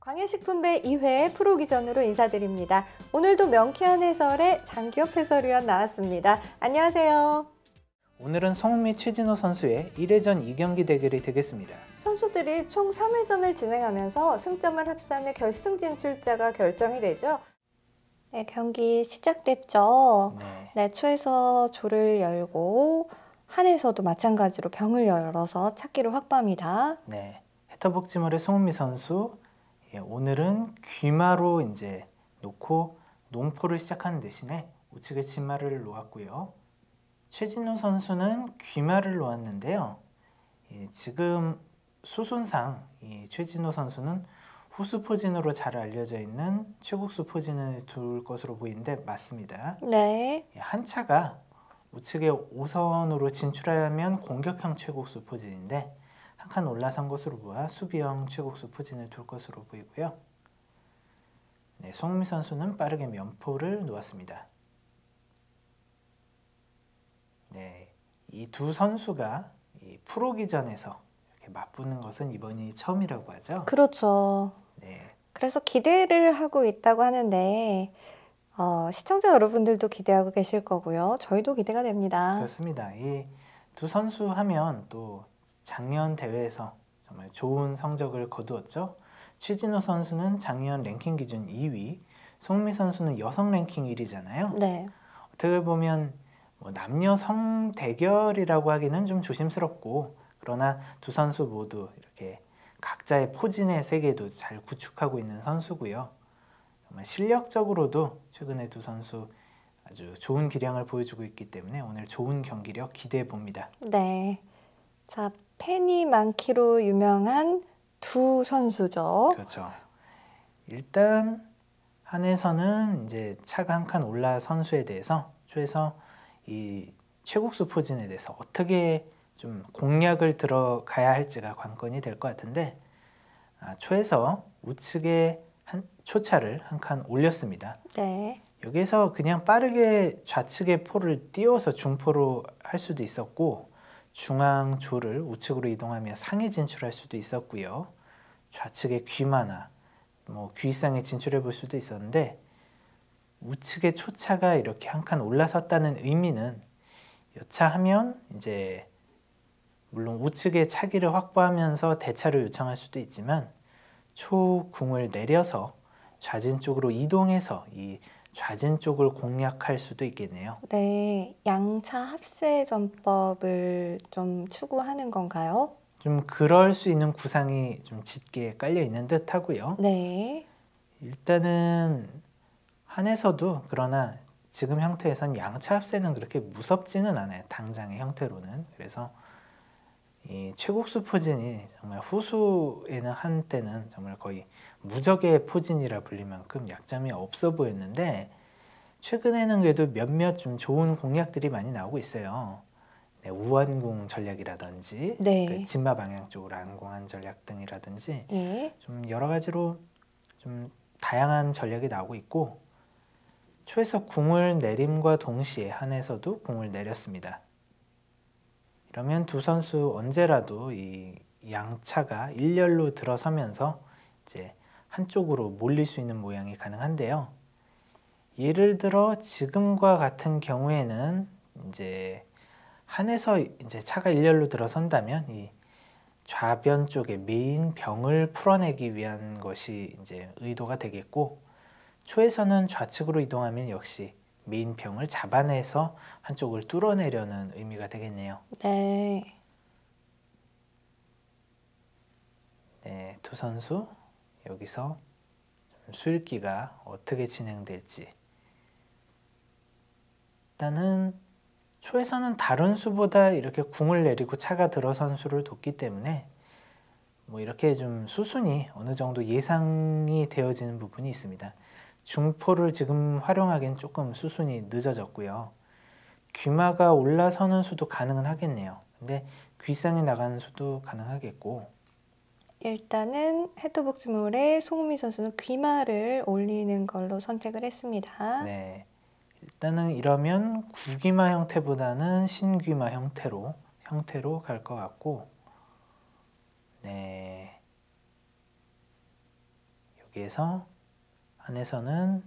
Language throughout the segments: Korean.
광해식품배 2회 프로기전으로 인사드립니다. 오늘도 명쾌한 해설의 장기업 해설위원 나왔습니다. 안녕하세요. 오늘은 송은미, 최진호 선수의 1회전 2경기 대결이 되겠습니다. 선수들이 총 3회전을 진행하면서 승점을 합산 후 결승 진출자가 결정이 되죠. 네, 경기 시작됐죠. 네, 초에서 조를 열고 한에서도 마찬가지로 병을 열어서 찾기를 확보합니다. 네, 해터복지몰의 송은미 선수, 오늘은 귀마로 이제 놓고 농포를 시작하는 대신에 우측에 진마를 놓았고요. 최진호 선수는 귀마를 놓았는데요. 지금 수순상 이 최진호 선수는 후수 포진으로 잘 알려져 있는 최국수 포진을 둘 것으로 보이는데 맞습니다. 네. 한 차가 우측에 5선으로 진출하면 공격형 최국수 포진인데 한 칸 올라선 것으로 보아 수비형 최국수 포진을 둘 것으로 보이고요. 네, 송은미 선수는 빠르게 면포를 놓았습니다. 네, 이 두 선수가 이 프로기전에서 이렇게 맞붙는 것은 이번이 처음이라고 하죠. 그렇죠. 네. 그래서 기대를 하고 있다고 하는데 시청자 여러분들도 기대하고 계실 거고요. 저희도 기대가 됩니다. 그렇습니다. 이 두 선수 하면 또 작년 대회에서 정말 좋은 성적을 거두었죠. 최진호 선수는 작년 랭킹 기준 2위, 송은미 선수는 여성 랭킹 1위잖아요. 네. 어떻게 보면 남녀 성 대결이라고 하기는 좀 조심스럽고, 그러나 두 선수 모두 이렇게 각자의 포진의 세계도 잘 구축하고 있는 선수고요. 정말 실력적으로도 최근에 두 선수 아주 좋은 기량을 보여주고 있기 때문에 오늘 좋은 경기력 기대해 봅니다. 네. 자, 팬이 많기로 유명한 두 선수죠. 그렇죠. 일단 한에서는 이제 차가 한 칸 올라 선수에 대해서 초에서 이 최국수 포진에 대해서 어떻게 좀 공략을 들어가야 할지가 관건이 될 것 같은데, 초에서 우측에 초차를 한 칸 올렸습니다. 네. 여기서 그냥 빠르게 좌측에 포를 띄워서 중포로 할 수도 있었고, 중앙 조를 우측으로 이동하며 상에 진출할 수도 있었고요. 좌측에 귀마나 귀상에 진출해 볼 수도 있었는데, 우측에 초차가 이렇게 한 칸 올라섰다는 의미는 여차하면 이제 물론 우측에 차기를 확보하면서 대차를 요청할 수도 있지만 초궁을 내려서 좌진 쪽으로 이동해서 이 좌진 쪽을 공략할 수도 있겠네요. 네, 양차 합세 전법을 좀 추구하는 건가요? 좀 그럴 수 있는 구상이 좀 짙게 깔려 있는 듯 하고요. 네. 일단은 한에서도 그러나 지금 형태에선 양차 합세는 그렇게 무섭지는 않아요. 당장의 형태로는. 그래서 이 최국수 포진이 정말 후수에는 한때는 정말 거의 무적의 포진이라 불릴 만큼 약점이 없어 보였는데, 최근에는 그래도 몇몇 좀 좋은 공략들이 많이 나오고 있어요. 네, 우완궁 전략이라든지 네. 진마 방향 쪽으로 안궁한 전략 등이라든지 예. 좀 여러 가지로 좀 다양한 전략이 나오고 있고, 초에서 궁을 내림과 동시에 한에서도 궁을 내렸습니다. 이러면 두 선수 언제라도 이 양차가 일렬로 들어서면서 이제 한쪽으로 몰릴 수 있는 모양이 가능한데요. 예를 들어 지금과 같은 경우에는 이제 한에서 이제 차가 일렬로 들어선다면 이 좌변 쪽에 메인 병을 풀어내기 위한 것이 이제 의도가 되겠고, 초에서는 좌측으로 이동하면 역시 메인 병을 잡아내서 한쪽을 뚫어내려는 의미가 되겠네요. 네. 네, 두 선수 여기서 수읽기가 어떻게 진행될지. 일단은 초에서는 다른 수보다 이렇게 궁을 내리고 차가 들어선 수를 뒀기 때문에 이렇게 좀 수순이 어느 정도 예상이 되어지는 부분이 있습니다. 중포를 지금 활용하기엔 조금 수순이 늦어졌고요. 귀마가 올라서는 수도 가능은 하겠네요. 근데 귀상에 나가는 수도 가능하겠고, 일단은 해토복지몰의 송은미 선수는 귀마를 올리는 걸로 선택을 했습니다. 네, 일단은 이러면 구귀마 형태보다는 신귀마 형태로 갈 것 같고, 네, 여기에서 한에서는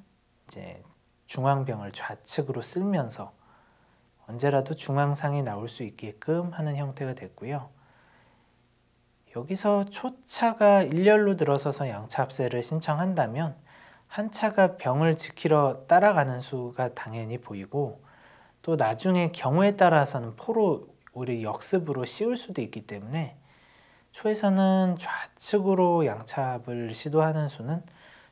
이제 중앙병을 좌측으로 쓸면서 언제라도 중앙상이 나올 수 있게끔 하는 형태가 됐고요. 여기서 초차가 일렬로 들어서서 양차 합세를 신청한다면 한 차가 병을 지키러 따라가는 수가 당연히 보이고, 또 나중에 경우에 따라서는 포로 오히려 역습으로 씌울 수도 있기 때문에 초에서는 좌측으로 양차합을 시도하는 수는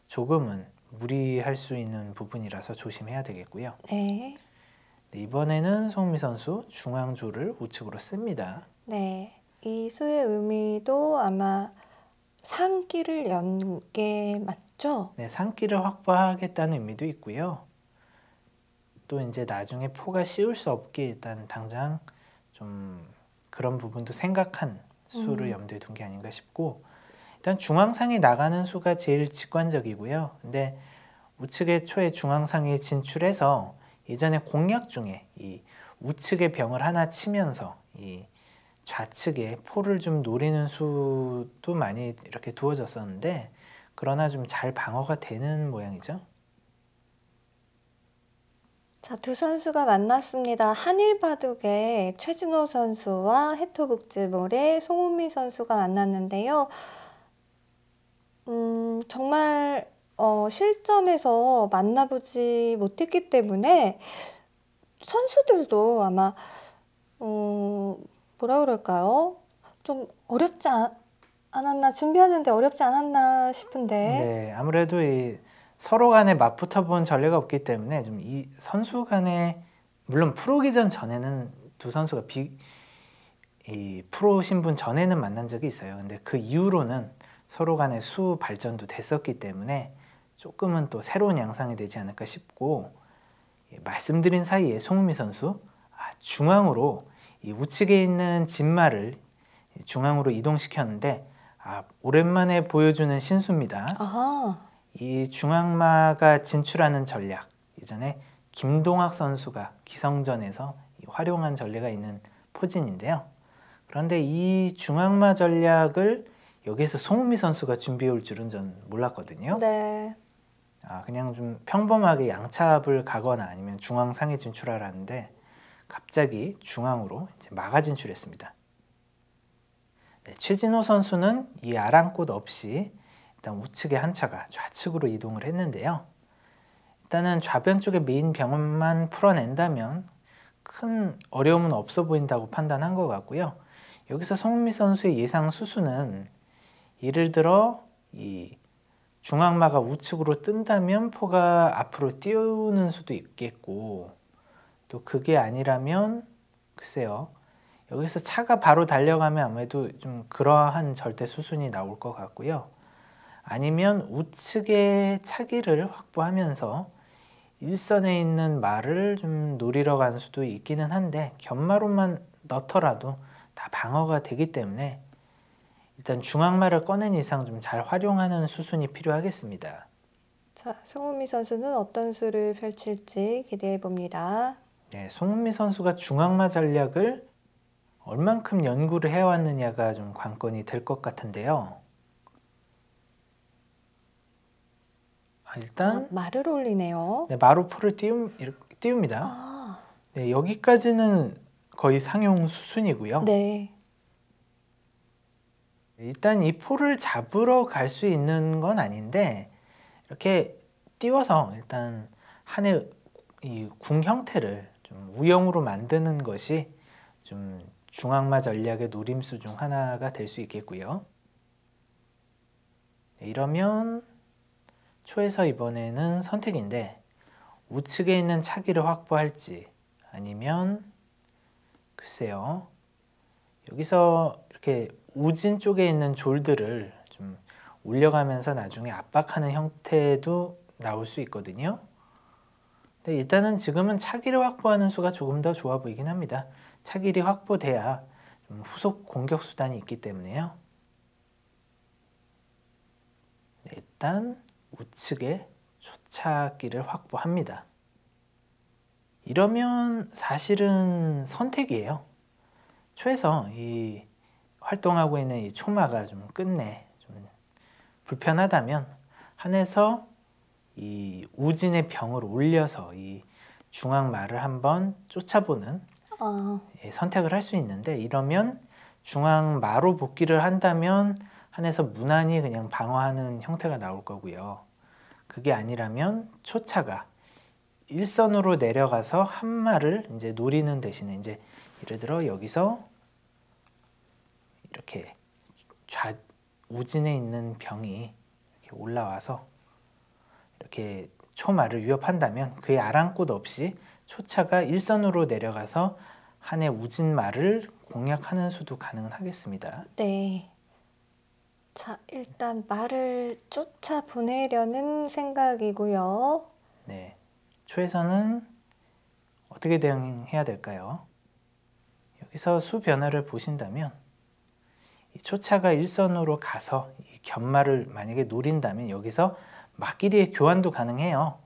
조금은 무리할 수 있는 부분이라서 조심해야 되겠고요. 네. 이번에는 송은미 선수 중앙조를 우측으로 씁니다. 네. 이 수의 의미도 아마 상기를 연 게 맞죠? 네, 상기를 확보하겠다는 의미도 있고요. 또 이제 나중에 포가 씌울 수 없게 일단 당장 좀 그런 부분도 생각한 수를 염두에 둔 게 아닌가 싶고, 일단 중앙상에 나가는 수가 제일 직관적이고요. 근데 우측의 초에 중앙상에 진출해서 예전에 공략 중에 이 우측의 병을 하나 치면서 이 좌측에 포를 좀 노리는 수도 많이 이렇게 두어졌었는데, 그러나 좀 잘 방어가 되는 모양이죠. 자, 두 선수가 만났습니다. 한일바둑의 최진호 선수와 해토북즈몰의 송은미 선수가 만났는데요. 정말 실전에서 만나보지 못했기 때문에 선수들도 아마 뭐라 그럴까요? 좀 어렵지 않았나, 준비하는데 어렵지 않았나 싶은데. 네, 아무래도 이 서로 간에 맞붙어 본 전례가 없기 때문에 좀 이 선수 간에, 물론 프로기 전에는 두 선수가 이 프로 신분 전에는 만난 적이 있어요. 근데 그 이후로는 서로 간의 수 발전도 됐었기 때문에 조금은 또 새로운 양상이 되지 않을까 싶고, 말씀드린 사이에 송은미 선수 중앙으로 이 우측에 있는 진마를 중앙으로 이동시켰는데 오랜만에 보여주는 신수입니다. 아하. 이 중앙마가 진출하는 전략, 예전에 김동학 선수가 기성전에서 활용한 전례가 있는 포진인데요. 그런데 이 중앙마 전략을 여기에서 송은미 선수가 준비해 올 줄은 전 몰랐거든요. 네. 그냥 좀 평범하게 양차합을 가거나 아니면 중앙상에 진출하라는데 갑자기 중앙으로 이제 마가 진출했습니다. 네, 최진호 선수는 이 아랑곳 없이 일단 우측에 한 차가 좌측으로 이동을 했는데요. 일단은 좌변 쪽에 메인 병만 풀어낸다면 큰 어려움은 없어 보인다고 판단한 것 같고요. 여기서 송은미 선수의 예상 수수는 예를 들어 이 중앙마가 우측으로 뜬다면 포가 앞으로 띄우는 수도 있겠고, 또 그게 아니라면 글쎄요, 여기서 차가 바로 달려가면 아무래도 좀 그러한 절대 수순이 나올 것 같고요. 아니면 우측에 차기를 확보하면서 일선에 있는 마를 좀 노리러 간 수도 있기는 한데, 견마로만 넣더라도 다 방어가 되기 때문에 일단 중앙마를 꺼낸 이상 좀 잘 활용하는 수순이 필요하겠습니다. 자, 송은미 선수는 어떤 수를 펼칠지 기대해 봅니다. 네, 송은미 선수가 중앙마 전략을 얼만큼 연구를 해왔느냐가 좀 관건이 될 것 같은데요. 일단 말을 올리네요. 네, 마루포를 띄웁니다. 네, 여기까지는 거의 상용 수순이고요. 네. 일단 이 포를 잡으러 갈 수 있는 건 아닌데, 이렇게 띄워서 일단 한의 이 궁 형태를 좀 우영으로 만드는 것이 좀 중앙마 전략의 노림수 중 하나가 될 수 있겠고요. 네, 이러면 초에서 이번에는 선택인데, 우측에 있는 차기를 확보할지 아니면 글쎄요, 여기서 이렇게 우진 쪽에 있는 졸들을 좀 올려가면서 나중에 압박하는 형태도 나올 수 있거든요. 근데 일단은 지금은 차기를 확보하는 수가 조금 더 좋아 보이긴 합니다. 차기를 확보돼야 좀 후속 공격 수단이 있기 때문에요. 네, 일단 우측에 초차기를 확보합니다. 이러면 사실은 선택이에요. 초에서 이 활동하고 있는 이 초마가 좀 끝내 좀 불편하다면 한에서 이 우진의 병을 올려서 이 중앙마를 한번 쫓아보는 선택을 할 수 있는데, 이러면 중앙마로 복귀를 한다면 한에서 무난히 그냥 방어하는 형태가 나올 거고요. 그게 아니라면 초차가 일선으로 내려가서 한 마를 이제 노리는 대신에, 이제 예를 들어 여기서 이렇게 우진에 있는 병이 이렇게 올라와서 이렇게 초마를 위협한다면 그의 아랑곳 없이 초차가 일선으로 내려가서 한의 우진마를 공략하는 수도 가능은 하겠습니다. 네. 자, 일단 말을 쫓아 보내려는 생각이고요. 네. 초에서는 어떻게 대응해야 될까요? 여기서 수 변화를 보신다면 이 초차가 일선으로 가서 이 견마를 만약에 노린다면 여기서 막길이의 교환도 가능해요.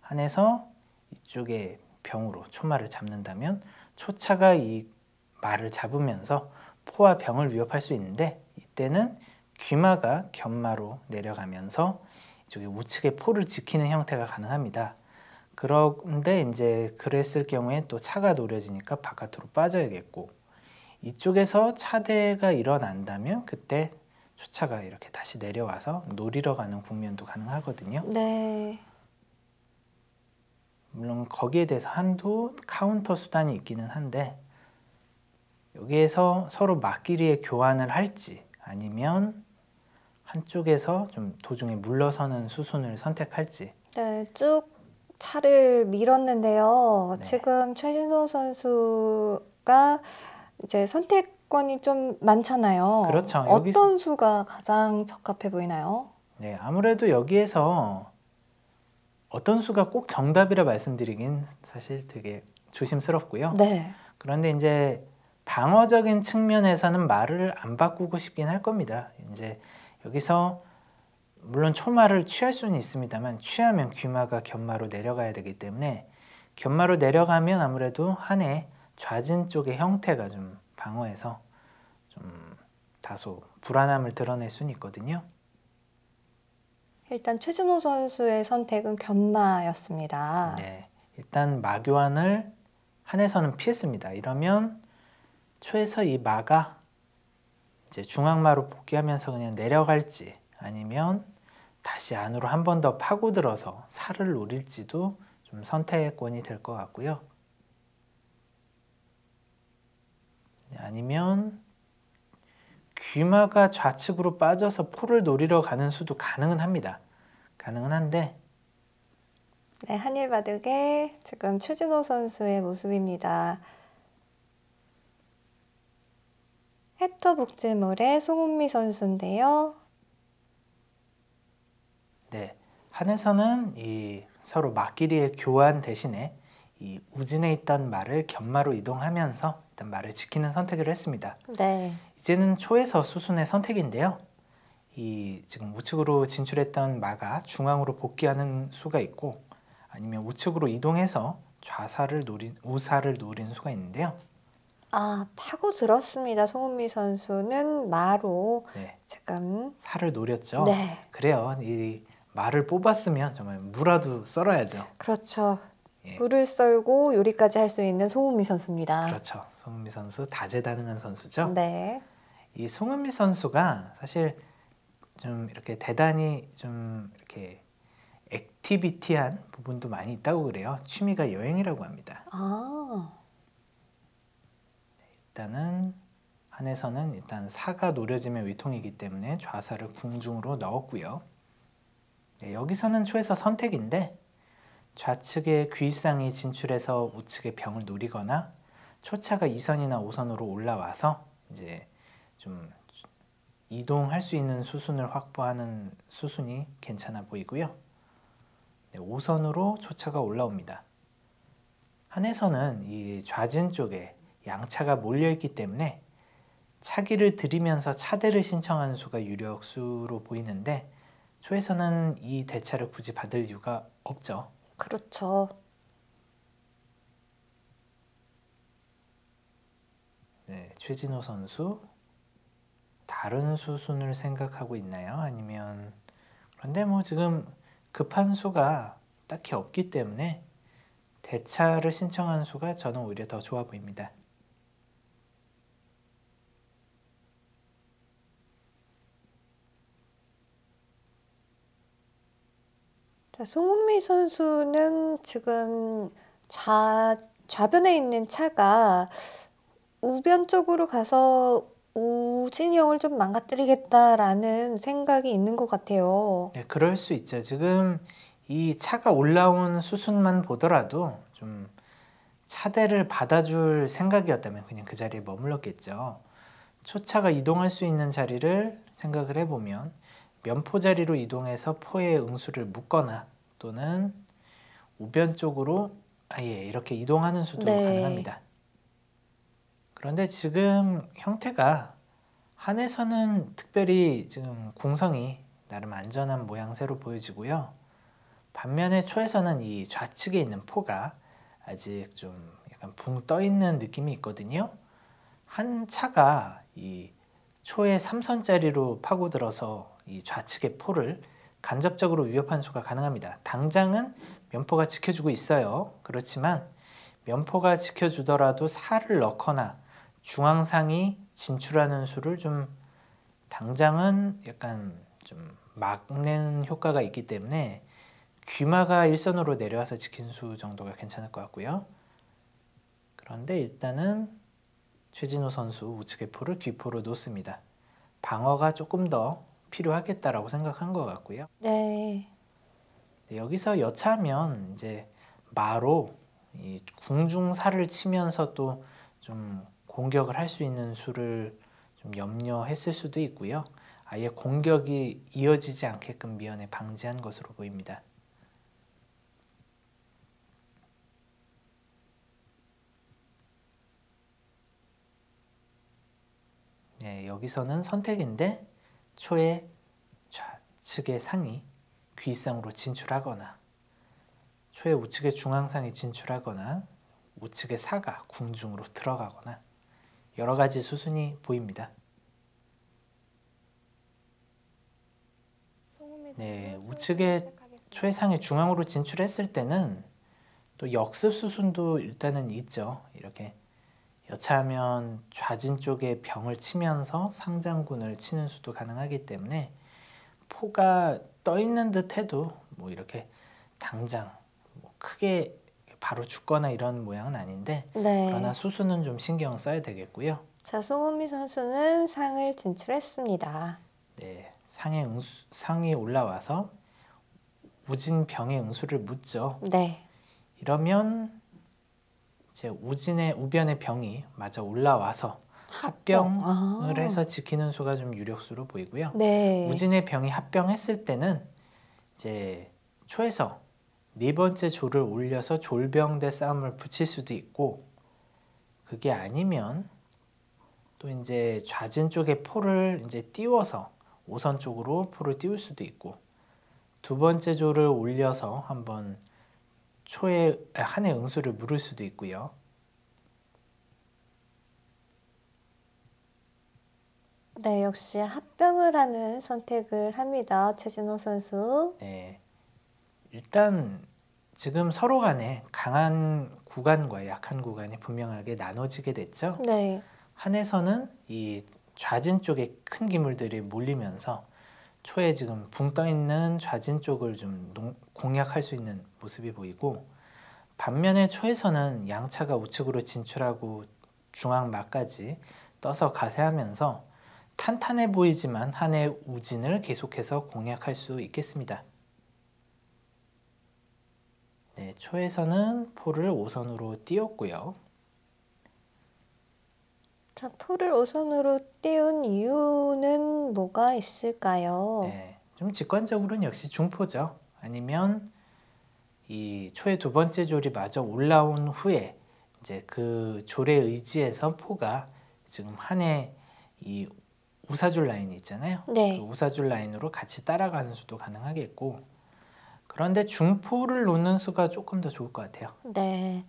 한에서 이쪽에 병으로 초마를 잡는다면 초차가 이 마를 잡으면서 포와 병을 위협할 수 있는데, 이때는 귀마가 견마로 내려가면서 이쪽에 우측의 포를 지키는 형태가 가능합니다. 그런데 이제 그랬을 경우에 또 차가 노려지니까 바깥으로 빠져야겠고, 이쪽에서 차대가 일어난다면 그때 초차가 이렇게 다시 내려와서 노리러 가는 국면도 가능하거든요. 네. 물론 거기에 대해서 한도 카운터 수단이 있기는 한데, 여기에서 서로 막길이의 교환을 할지 아니면 한쪽에서 좀 도중에 물러서는 수순을 선택할지. 네, 쭉 차를 밀었는데요. 네. 지금 최진호 선수가 이제 선택권이 좀 많잖아요. 그렇죠. 어떤 수가 가장 적합해 보이나요? 네, 아무래도 여기에서 어떤 수가 꼭 정답이라 말씀드리긴 사실 되게 조심스럽고요. 네. 그런데 이제 방어적인 측면에서는 말을 안 바꾸고 싶긴 할 겁니다. 이제 여기서 물론 초마를 취할 수는 있습니다만, 취하면 귀마가 견마로 내려가야 되기 때문에 견마로 내려가면 아무래도 한의 좌진 쪽의 형태가 좀 방어해서 좀 다소 불안함을 드러낼 수는 있거든요. 일단 최진호 선수의 선택은 견마였습니다. 네, 일단 마 교환을 한에서는 피했습니다. 이러면 초에서 이 마가 이제 중앙마로 복귀하면서 그냥 내려갈지 아니면 다시 안으로 한 번 더 파고들어서 살을 노릴지도 좀 선택권이 될 것 같고요. 아니면 귀마가 좌측으로 빠져서 포를 노리러 가는 수도 가능은 합니다. 가능은 한데, 네, 한일바둑의 지금 최진호 선수의 모습입니다. 해터 북지물의 송은미 선수인데요. 네, 한에서는 이 서로 막길이의 교환 대신에 이 우진에 있던 말을 견마로 이동하면서 일단 말을 지키는 선택을 했습니다. 네. 이제는 초에서 수순의 선택인데요. 이 지금 우측으로 진출했던 마가 중앙으로 복귀하는 수가 있고, 아니면 우측으로 이동해서 우사를 노린 수가 있는데요. 파고 들었습니다. 송은미 선수는 마로 네, 지금 살을 노렸죠. 네. 그래요. 이 말을 뽑았으면 정말 무라도 썰어야죠. 그렇죠. 예. 물을 썰고 요리까지 할 수 있는 송은미 선수입니다. 그렇죠. 송은미 선수 다재다능한 선수죠. 네. 이 송은미 선수가 사실 좀 이렇게 대단히 좀 이렇게 액티비티한 부분도 많이 있다고 그래요. 취미가 여행이라고 합니다. 일단은 한에서는 일단 사가 노려지면 위통이기 때문에 좌사를 궁중으로 넣었고요. 네, 여기서는 초에서 선택인데, 좌측에 귀상이 진출해서 우측의 병을 노리거나 초차가 2선이나 5선으로 올라와서 이제 좀 이동할 수 있는 수순을 확보하는 수순이 괜찮아 보이고요. 네, 5선으로 초차가 올라옵니다. 한에서는 이 좌진 쪽에 양차가 몰려있기 때문에 차기를 들이면서 차대를 신청하는 수가 유력수로 보이는데, 초에서는 이 대차를 굳이 받을 이유가 없죠. 그렇죠. 네, 최진호 선수 다른 수순을 생각하고 있나요? 아니면 그런데 뭐 지금 급한 수가 딱히 없기 때문에 대차를 신청한 수가 저는 오히려 더 좋아 보입니다. 자, 송은미 선수는 지금 좌변에 있는 차가 우변 쪽으로 가서 우진형을 좀 망가뜨리겠다라는 생각이 있는 것 같아요. 네, 그럴 수 있죠. 지금 이 차가 올라온 수순만 보더라도 좀 차대를 받아줄 생각이었다면 그냥 그 자리에 머물렀겠죠. 초차가 이동할 수 있는 자리를 생각을 해보면 면포 자리로 이동해서 포에 응수를 묶거나 또는 우변 쪽으로 아예 이렇게 이동하는 수도 가능합니다. 그런데 지금 형태가 한에서는 특별히 지금 궁성이 나름 안전한 모양새로 보여지고요. 반면에 초에서는 이 좌측에 있는 포가 아직 좀 약간 붕 떠 있는 느낌이 있거든요. 한 차가 이 초의 3선짜리로 파고들어서 이 좌측의 포를 간접적으로 위협한 수가 가능합니다. 당장은 면포가 지켜주고 있어요. 그렇지만 면포가 지켜주더라도 살을 넣거나 중앙상이 진출하는 수를 좀 당장은 약간 좀 막는 효과가 있기 때문에 귀마가 일선으로 내려와서 지킨 수 정도가 괜찮을 것 같고요. 그런데 일단은 최진호 선수 우측의 포를 귀포로 놓습니다. 방어가 조금 더 필요하겠다라고 생각한 것 같고요. 네. 여기서 여차하면 이제 마로 이 궁중살을 치면서 또 좀 공격을 할 수 있는 수를 좀 염려했을 수도 있고요. 아예 공격이 이어지지 않게끔 미연에 방지한 것으로 보입니다. 네, 여기서는 선택인데 초의 좌측의 상이 귀상으로 진출하거나 초의 우측의 중앙상이 진출하거나 우측의 사가 궁중으로 들어가거나 여러 가지 수순이 보입니다. 네, 우측의 초의 상이 중앙으로 진출했을 때는 또 역습 수순도 일단은 있죠. 이렇게 여차하면 좌진 쪽에 병을 치면서 상장군을 치는 수도 가능하기 때문에 포가 떠 있는 듯 해도 뭐 이렇게 당장 뭐 크게 바로 죽거나 이런 모양은 아닌데 그러나 수순은 좀 신경 써야 되겠고요. 자, 송은미 선수는 상을 진출했습니다. 네, 상이 올라와서 우진 병의 응수를 묻죠. 네. 이러면 이제 우변의 병이 마저 올라와서 합병을 해서 지키는 수가 좀 유력수로 보이고요. 우진의 병이 합병했을 때는 이제 초에서 네 번째 조를 올려서 졸병대 싸움을 붙일 수도 있고 그게 아니면 또 이제 좌진 쪽에 포를 이제 띄워서 5선 쪽으로 포를 띄울 수도 있고 두 번째 조를 올려서 한번 초의 한의 응수를 물을 수도 있고요. 네, 역시 합병을 하는 선택을 합니다. 최진호 선수. 네, 일단 지금 서로 간에 강한 구간과 약한 구간이 분명하게 나눠지게 됐죠. 네. 한에서는 이 좌진 쪽에 큰 기물들이 몰리면서 초에 지금 붕 떠 있는 좌진 쪽을 좀 공략할 수 있는 모습이 보이고 반면에 초에서는 양차가 우측으로 진출하고 중앙 막까지 떠서 가세하면서 탄탄해 보이지만 한의 우진을 계속해서 공략할 수 있겠습니다. 네, 초에서는 포를 5선으로 띄웠고요. 자, 포를 5선으로 띄운 이유는 뭐가 있을까요? 네, 좀 직관적으로는 역시 중포죠. 아니면 이 초의 두 번째 졸이 마저 올라온 후에 이제 그 졸에 의지해서 포가 지금 한의 이 우사줄 라인이 있잖아요. 네. 그 우사줄 라인으로 같이 따라가는 수도 가능하겠고 그런데 중포를 놓는 수가 조금 더 좋을 것 같아요. 네.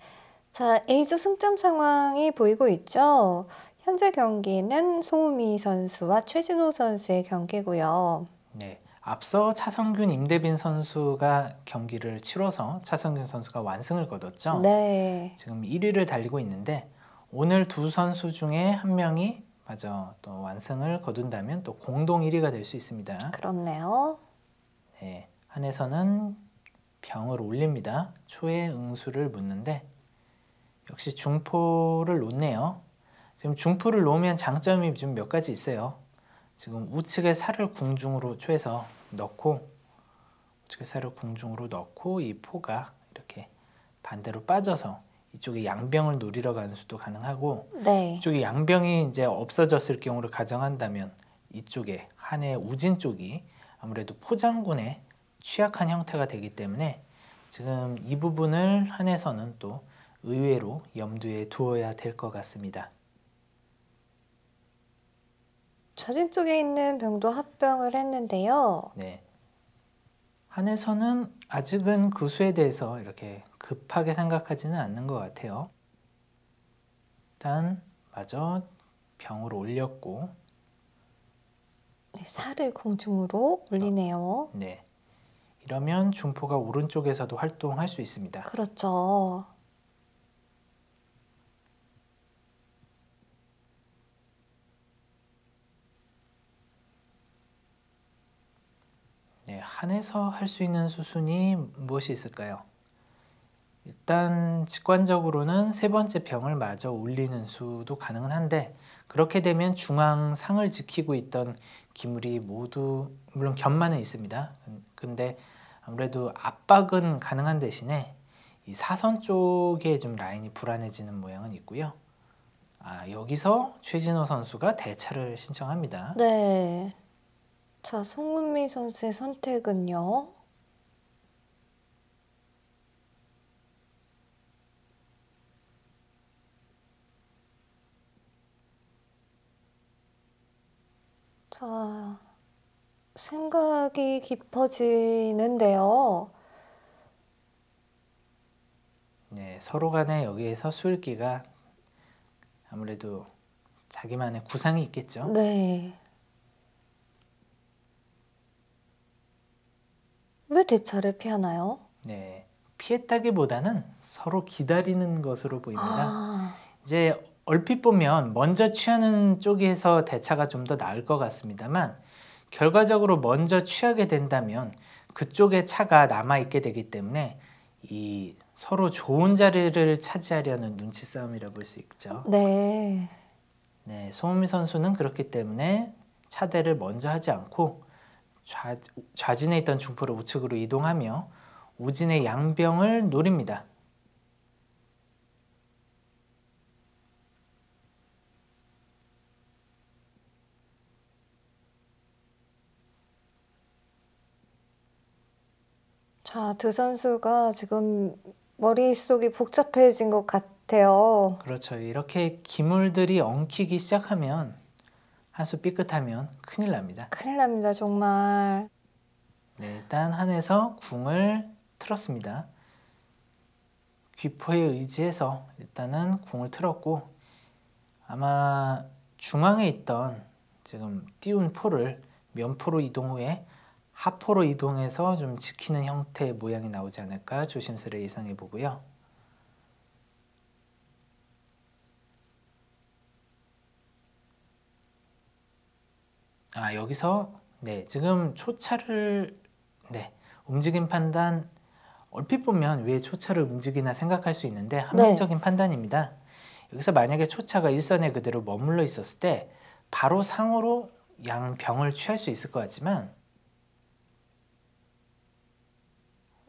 자, A조 승점 상황이 보이고 있죠. 현재 경기는 송은미 선수와 최진호 선수의 경기고요. 네, 앞서 차성균, 임대빈 선수가 경기를 치러서 차성균 선수가 완승을 거뒀죠. 네. 지금 1위를 달리고 있는데 오늘 두 선수 중에 한 명이 마저 또 완승을 거둔다면 또 공동 1위가 될 수 있습니다. 그렇네요. 네, 한에서는 병을 올립니다. 초에 응수를 묻는데 역시 중포를 놓네요. 지금 중포를 놓으면 장점이 좀 몇 가지 있어요. 지금 우측에 살을 궁중으로 초에서 넣고 우측에 살을 궁중으로 넣고 이 포가 이렇게 반대로 빠져서 이쪽에 양병을 노리러 가는 수도 가능하고 네. 이쪽에 양병이 이제 없어졌을 경우를 가정한다면 이쪽에 한의 우진 쪽이 아무래도 포장군에 취약한 형태가 되기 때문에 지금 이 부분을 한에서는 또 의외로 염두에 두어야 될 것 같습니다. 좌진 쪽에 있는 병도 합병을 했는데요. 네. 한에서는 아직은 그 수에 대해서 이렇게 급하게 생각하지는 않는 것 같아요. 일단 마저 병을 올렸고 네, 살을 궁중으로 올리네요. 네. 이러면 중포가 오른쪽에서도 활동할 수 있습니다. 그렇죠. 네, 한에서 할 수 있는 수순이 무엇이 있을까요? 일단 직관적으로는 세 번째 병을 마저 올리는 수도 가능은 한데 그렇게 되면 중앙 상을 지키고 있던 기물이 모두 물론 견만은 있습니다. 근데 아무래도 압박은 가능한 대신에 이 사선 쪽에 좀 라인이 불안해지는 모양은 있고요. 여기서 최진호 선수가 대차를 신청합니다. 네. 자, 송은미 선수의 선택은요? 자, 생각이 깊어지는데요. 네, 서로 간에 여기에서 술기가 아무래도 자기만의 구상이 있겠죠. 네. 왜 대차를 피하나요? 네, 피했다기보다는 서로 기다리는 것으로 보입니다. 이제 얼핏 보면 먼저 취하는 쪽에서 대차가 좀 더 나을 것 같습니다만 결과적으로 먼저 취하게 된다면 그쪽에 차가 남아있게 되기 때문에 이 서로 좋은 자리를 차지하려는 눈치 싸움이라 볼 수 있죠. 네. 네, 송은미 선수는 그렇기 때문에 차대를 먼저 하지 않고 좌진에 있던 중포를 우측으로 이동하며 우진의 양병을 노립니다. 자, 두 선수가 지금 머릿속이 복잡해진 것 같아요. 그렇죠. 이렇게 기물들이 엉키기 시작하면 한 수 삐끗하면 큰일 납니다. 큰일 납니다, 정말. 네, 일단 한에서 궁을 틀었습니다. 귀포에 의지해서 일단은 궁을 틀었고 아마 중앙에 있던 지금 띄운 포를 면포로 이동 후에 하포로 이동해서 좀 지키는 형태의 모양이 나오지 않을까 조심스레 예상해 보고요. 여기서 네, 지금 초차를 움직임 판단 얼핏 보면 왜 초차를 움직이나 생각할 수 있는데 합리적인 판단입니다. 여기서 만약에 초차가 일선에 그대로 머물러 있었을 때 바로 상으로 양병을 취할 수 있을 것 같지만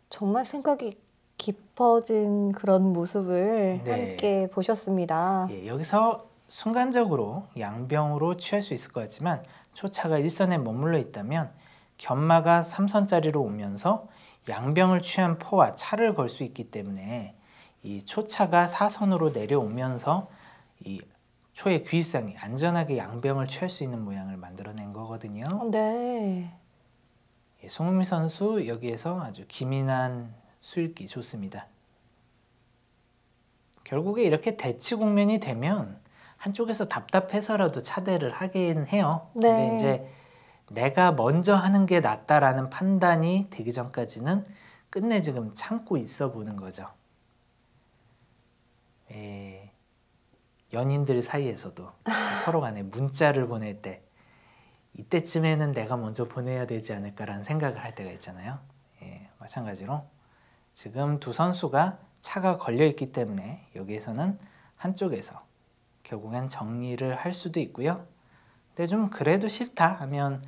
정말 생각이 깊어진 그런 모습을 함께 보셨습니다. 예, 여기서 순간적으로 양병으로 취할 수 있을 것 같지만 초차가 일선에 머물러 있다면 견마가 3선짜리로 오면서 양병을 취한 포와 차를 걸 수 있기 때문에 이 초차가 4선으로 내려오면서 이 초의 귀상이 안전하게 양병을 취할 수 있는 모양을 만들어낸 거거든요. 네. 예, 송은미 선수 여기에서 아주 기민한 수읽기 좋습니다. 결국에 이렇게 대치 국면이 되면 한쪽에서 답답해서라도 차대를 하긴 해요. 근데 이제 내가 먼저 하는 게 낫다라는 판단이 되기 전까지는 끝내 지금 참고 있어 보는 거죠. 연인들 사이에서도 서로 간에 문자를 보낼 때 이때쯤에는 내가 먼저 보내야 되지 않을까라는 생각을 할 때가 있잖아요. 마찬가지로 지금 두 선수가 차가 걸려 있기 때문에 여기에서는 한쪽에서 결국엔 정리를 할 수도 있고요. 근데 좀 그래도 싫다 하면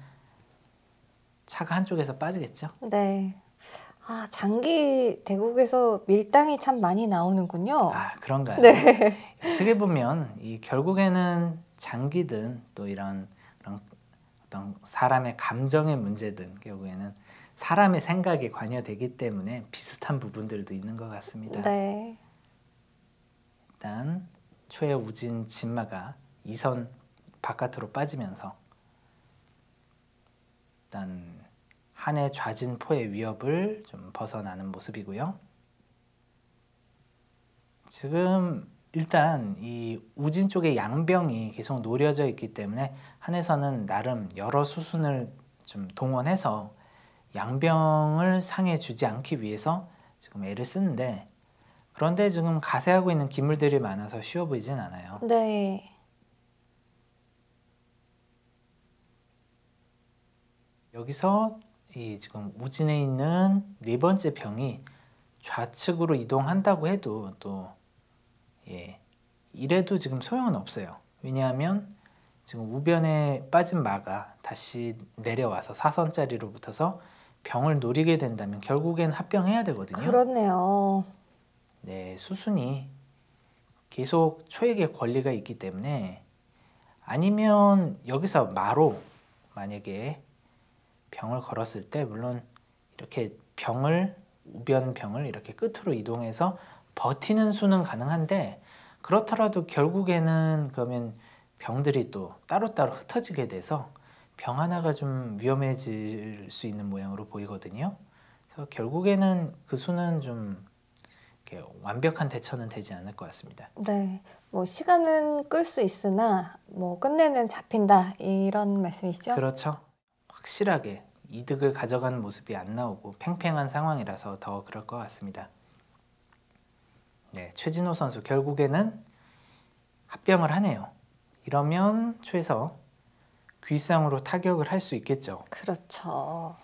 차가 한쪽에서 빠지겠죠. 네. 아, 장기 대국에서 밀당이 참 많이 나오는군요. 아, 그런가요? 네. 어떻게 보면 결국에는 장기든 또 이런 어떤 사람의 감정의 문제든 결국에는 사람의 생각에 관여되기 때문에 비슷한 부분들도 있는 것 같습니다. 네. 일단 초의 우진 진마가 2선 바깥으로 빠지면서 일단 한의 좌진포의 위협을 좀 벗어나는 모습이고요. 지금 일단 이 우진 쪽의 양병이 계속 노려져 있기 때문에 한에서는 나름 여러 수순을 좀 동원해서 양병을 상해 주지 않기 위해서 지금 애를 쓰는데, 그런데 지금 가세하고 있는 기물들이 많아서 쉬워 보이진 않아요. 네. 여기서 이 지금 우진에 있는 네 번째 병이 좌측으로 이동한다고 해도 또 이래도 지금 소용은 없어요. 왜냐하면 지금 우변에 빠진 마가 다시 내려와서 4선짜리로 붙어서 병을 노리게 된다면 결국엔 합병해야 되거든요. 그렇네요. 네, 수순이 계속 초에게 권리가 있기 때문에, 아니면 여기서 마로 만약에 병을 걸었을 때 물론 이렇게 우변 병을 이렇게 끝으로 이동해서 버티는 수는 가능한데, 그렇더라도 결국에는 그러면 병들이 또 따로따로 흩어지게 돼서 병 하나가 좀 위험해질 수 있는 모양으로 보이거든요. 그래서 결국에는 그 수는 좀 이렇게 완벽한 대처는 되지 않을 것 같습니다. 네. 뭐 시간은 끌 수 있으나 뭐 끝내는 잡힌다 이런 말씀이시죠? 그렇죠. 확실하게 이득을 가져가는 모습이 안 나오고 팽팽한 상황이라서 더 그럴 것 같습니다. 네, 최진호 선수 결국에는 합병을 하네요. 이러면 초에서 귓상으로 타격을 할 수 있겠죠. 그렇죠.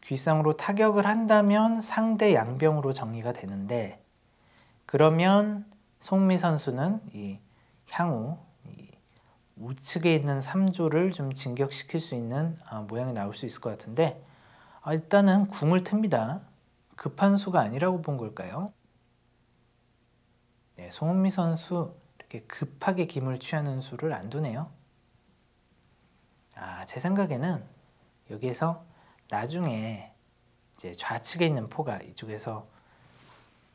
귓상으로 타격을 한다면 상대 양병으로 정리가 되는데, 그러면 송미 선수는 향후 우측에 있는 3조를 좀 진격시킬 수 있는 모양이 나올 수 있을 것 같은데, 일단은 궁을 틉니다. 급한 수가 아니라고 본 걸까요? 네, 송은미 선수 이렇게 급하게 김을 취하는 수를 안 두네요. 제 생각에는 여기에서 나중에 이제 좌측에 있는 포가 이쪽에서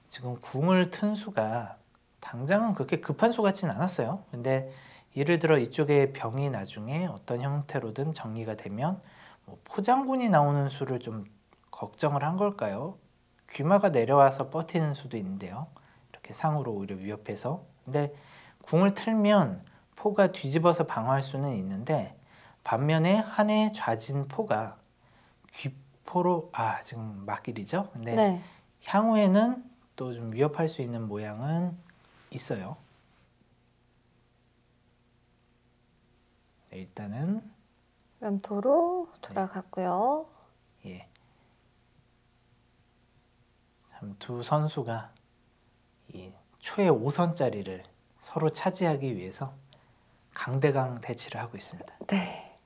지금 궁을 튼 수가 당장은 그렇게 급한 수 같진 않았어요. 근데 예를 들어 이쪽에 병이 나중에 어떤 형태로든 정리가 되면 포장군이 나오는 수를 좀 걱정을 한 걸까요? 귀마가 내려와서 버티는 수도 있는데요. 이렇게 상으로 오히려 위협해서. 근데 궁을 틀면 포가 뒤집어서 방어할 수는 있는데, 반면에 한의 좌진 포가 귀포로 지금 맞길이죠. 근데 네. 향후에는 또 좀 위협할 수 있는 모양은 있어요. 네, 일단은 왼포로 돌아갔고요. 예, 참 두 선수가 이 초의 5선짜리를 서로 차지하기 위해서 강대강 대치를 하고 있습니다. 네.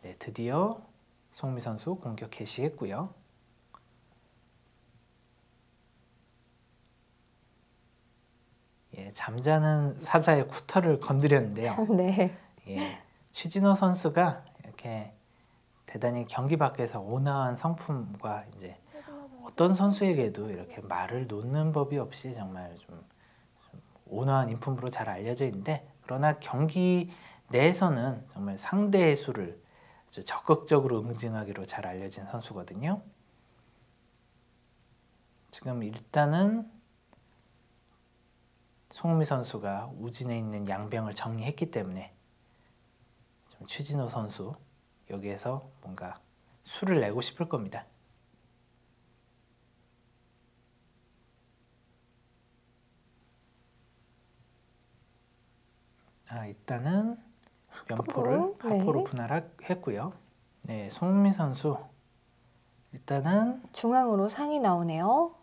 네, 드디어 송미 선수 공격 개시했고요. 잠자는 사자의 코털을 건드렸는데요. 네. 최진호 선수가 이렇게 대단히 경기 밖에서 온화한 성품과 이제 어떤 선수에게도 이렇게 말을 놓는 법이 없이 정말 좀 온화한 인품으로 잘 알려져 있는데, 그러나 경기 내에서는 정말 상대의 수를 아주 적극적으로 응징하기로 잘 알려진 선수거든요. 지금 일단은 송은미 선수가 우진에 있는 양병을 정리했기 때문에 좀 최진호 선수 여기에서 뭔가 수를 내고 싶을 겁니다. 일단은 면포를 하포로 분할했고요. 네, 송은미 선수 일단은 중앙으로 상이 나오네요.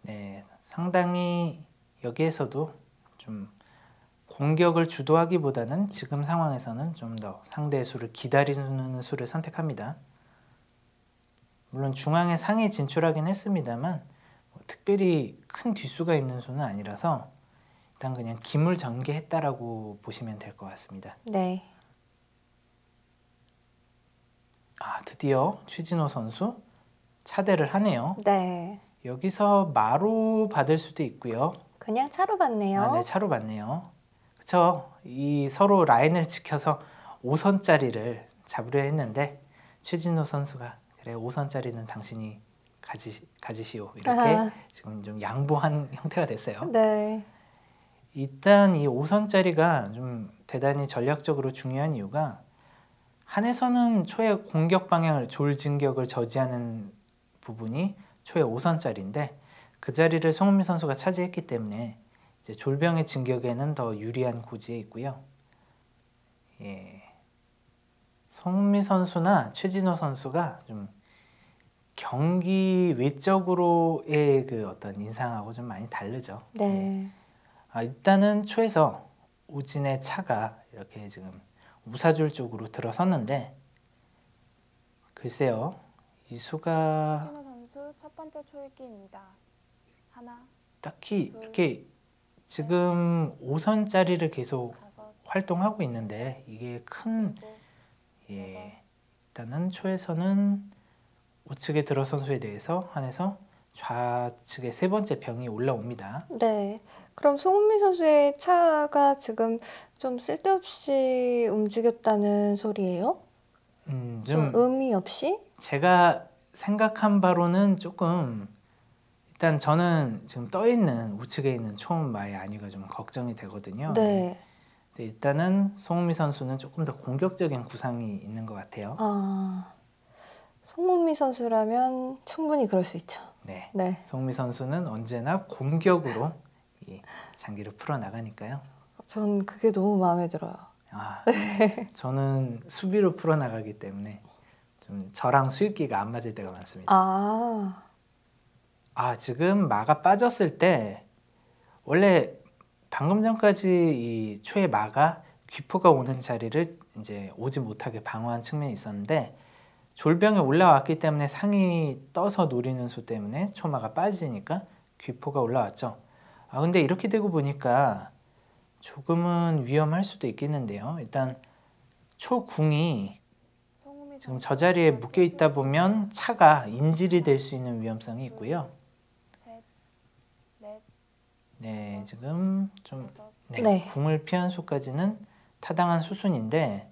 네, 상당히 여기에서도 좀 공격을 주도하기보다는 지금 상황에서는 좀 더 상대의 수를 기다리는 수를 선택합니다. 물론 중앙에 상에 진출하긴 했습니다만 특별히 큰 뒷수가 있는 수는 아니라서 일단 그냥 기물 전개했다라고 보시면 될 것 같습니다. 네. 드디어 최진호 선수 차대를 하네요. 네. 여기서 마로 받을 수도 있고요. 그냥 차로 받네요. 네, 차로 받네요. 그렇죠. 이 서로 라인을 지켜서 5선짜리를 잡으려 했는데 최진호 선수가 그래 5선짜리는 당신이 가지시오 이렇게 지금 좀 양보한 형태가 됐어요. 네. 일단 이 5선짜리가 좀 대단히 전략적으로 중요한 이유가 한에서는 초의 공격 방향을 졸진격을 저지하는 부분이 초의 5선짜리인데 그 자리를 송은미 선수가 차지했기 때문에 이제 졸병의 진격에는 더 유리한 고지에 있고요. 송은미 선수나 최진호 선수가 좀 경기 외적으로의 그 어떤 인상하고 좀 많이 다르죠. 네. 일단은 초에서 우진의 차가 이렇게 지금 우사줄 쪽으로 들어섰는데 글쎄요. 이 수가 최진호 선수 첫 번째 초읽기입니다. 하나, 딱히 이렇게 지금 5선짜리를 계속 다섯, 활동하고 있는데 이게 큰 일곱, 일단은 초에서는 우측에 들어선 수에 대해서 한해서 좌측에 세 번째 병이 올라옵니다. 네. 그럼 송은미 선수의 차가 지금 좀 쓸데없이 움직였다는 소리예요? 좀 의미 없이? 제가 생각한 바로는 조금 일단 저는 지금 떠 있는 우측에 있는 초음마의 안위가 좀 걱정이 되거든요. 네. 근데 일단은 송은미 선수는 조금 더 공격적인 구상이 있는 것 같아요. 송은미 선수라면 충분히 그럴 수 있죠. 네. 네. 송은미 선수는 언제나 공격으로 이 장기를 풀어 나가니까요. 전 그게 너무 마음에 들어요. 저는 수비로 풀어 나가기 때문에 좀 저랑 수익기가 안 맞을 때가 많습니다. 지금 마가 빠졌을 때 원래 방금 전까지 이 초의 마가 귀포가 오는 자리를 이제 오지 못하게 방어한 측면이 있었는데 졸병에 올라왔기 때문에 상이 떠서 노리는 수 때문에 초마가 빠지니까 귀포가 올라왔죠. 근데 이렇게 되고 보니까 조금은 위험할 수도 있겠는데요. 일단 초궁이 지금 저 자리에 묶여 있다 보면 차가 인질이 될 수 있는 위험성이 있고요. 네, 지금 좀 궁을 피한 수까지는 타당한 수순인데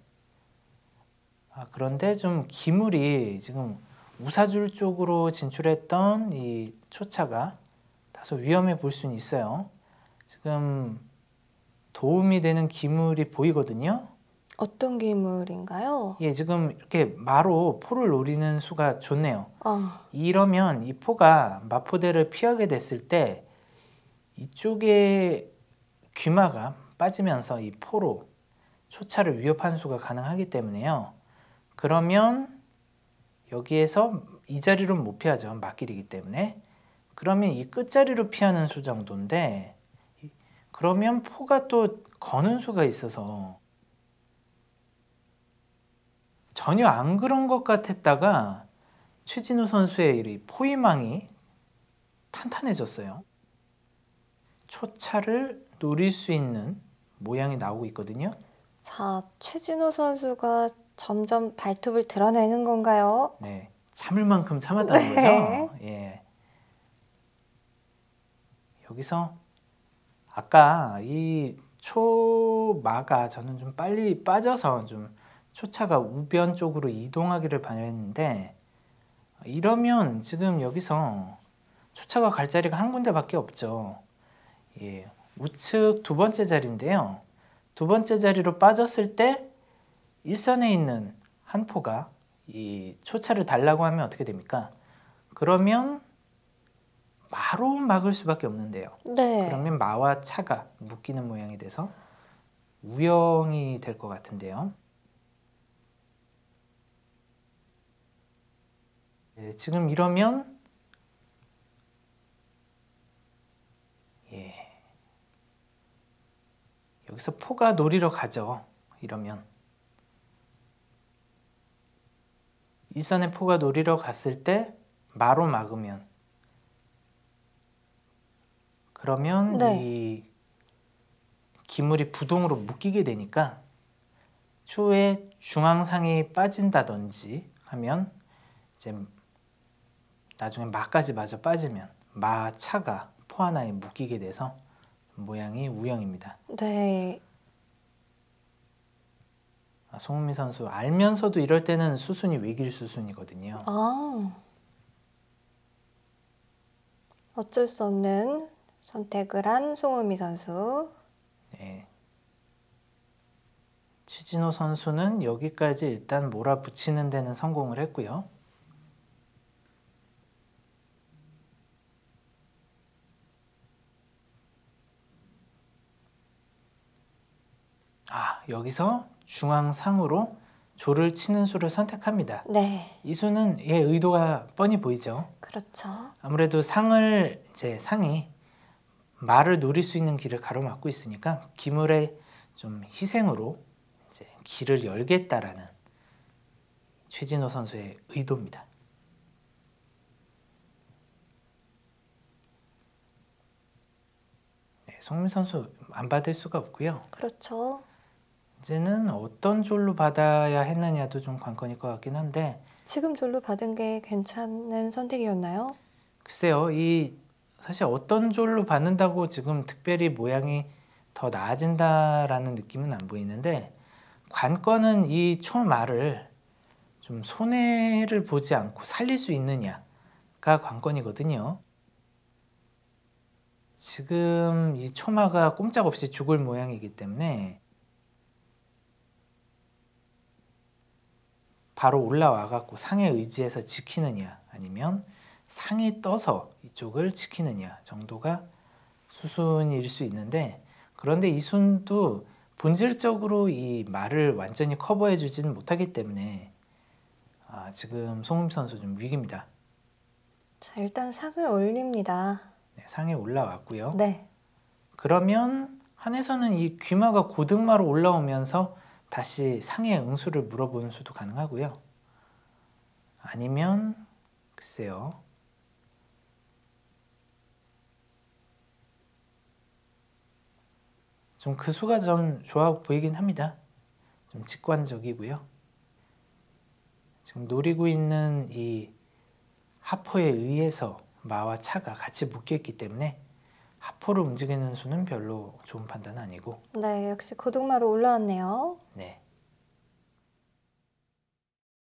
그런데 좀 기물이 지금 우사줄 쪽으로 진출했던 이 초차가 다소 위험해 볼 수는 있어요. 지금 도움이 되는 기물이 보이거든요. 어떤 기물인가요? 지금 이렇게 마로 포를 노리는 수가 좋네요. 이러면 이 포가 마포대를 피하게 됐을 때 이쪽에 귀마가 빠지면서 이 포로 초차를 위협한 수가 가능하기 때문에요. 그러면 여기에서 이 자리로는 못 피하죠. 맞길이기 때문에. 그러면 이 끝자리로 피하는 수 정도인데 그러면 포가 또 거는 수가 있어서 전혀 안 그런 것 같았다가 최진호 선수의 이 포위망이 탄탄해졌어요. 초차를 노릴 수 있는 모양이 나오고 있거든요. 자, 최진호 선수가 점점 발톱을 드러내는 건가요? 네, 참을 만큼 참았다는 거죠. 여기서 아까 이 초마가 저는 좀 빨리 빠져서 좀 초차가 우변 쪽으로 이동하기를 바랬는데 이러면 지금 여기서 초차가 갈 자리가 한 군데밖에 없죠. 우측 두 번째 자리인데요. 두 번째 자리로 빠졌을 때 일선에 있는 한 포가 이 초차를 달라고 하면 어떻게 됩니까? 그러면 마로 막을 수밖에 없는데요. 네. 그러면 마와 차가 묶이는 모양이 돼서 우영이 될 것 같은데요. 네, 지금 이러면 여기서 포가 노리러 가죠. 이러면 일선의 포가 노리러 갔을 때 마로 막으면 그러면 네. 이 기물이 부동으로 묶이게 되니까 추후에 중앙상이 빠진다든지 하면 이제 나중에 마까지 마저 빠지면 마 차가 포 하나에 묶이게 돼서 모양이 우영입니다. 네. 송은미 선수 알면서도 이럴 때는 수순이 외길 수순이거든요. 어쩔 수 없는 선택을 한 송은미 선수. 네. 최진호 선수는 여기까지 일단 몰아붙이는 데는 성공을 했고요. 여기서 중앙상으로 조를 치는 수를 선택합니다. 네. 이 수는 의도가 뻔히 보이죠. 그렇죠. 아무래도 상이 말을 노릴 수 있는 길을 가로막고 있으니까 기물의 좀 희생으로 이제 길을 열겠다라는 최진호 선수의 의도입니다. 네, 송민 선수 안 받을 수가 없고요. 그렇죠. 이제는 어떤 졸로 받아야 했느냐도 좀 관건일 것 같긴 한데 지금 졸로 받은 게 괜찮은 선택이었나요? 글쎄요, 사실 어떤 졸로 받는다고 지금 특별히 모양이 더 나아진다라는 느낌은 안 보이는데 관건은 이 초말을 좀 손해를 보지 않고 살릴 수 있느냐가 관건이거든요. 지금 이 초마가 꼼짝없이 죽을 모양이기 때문에 바로 올라와 갖고 상에 의지해서 지키느냐 아니면 상이 떠서 이쪽을 지키느냐 정도가 수순일 수 있는데 그런데 이 순도 본질적으로 이 말을 완전히 커버해 주지는 못하기 때문에 지금 송은미 선수 좀 위기입니다. 자, 일단 상을 올립니다. 네, 상에 올라왔고요. 네. 그러면 한에서는 이 귀마가 고등마로 올라오면서 다시 상의 응수를 물어보는 수도 가능하고요. 아니면 글쎄요. 좀 그 수가 좀 좋아 보이긴 합니다. 좀 직관적이고요. 지금 노리고 있는 이 하포에 의해서 마와 차가 같이 묶여있기 때문에 하포를 움직이는 수는 별로 좋은 판단은 아니고 네, 역시 고등마로 올라왔네요. 네.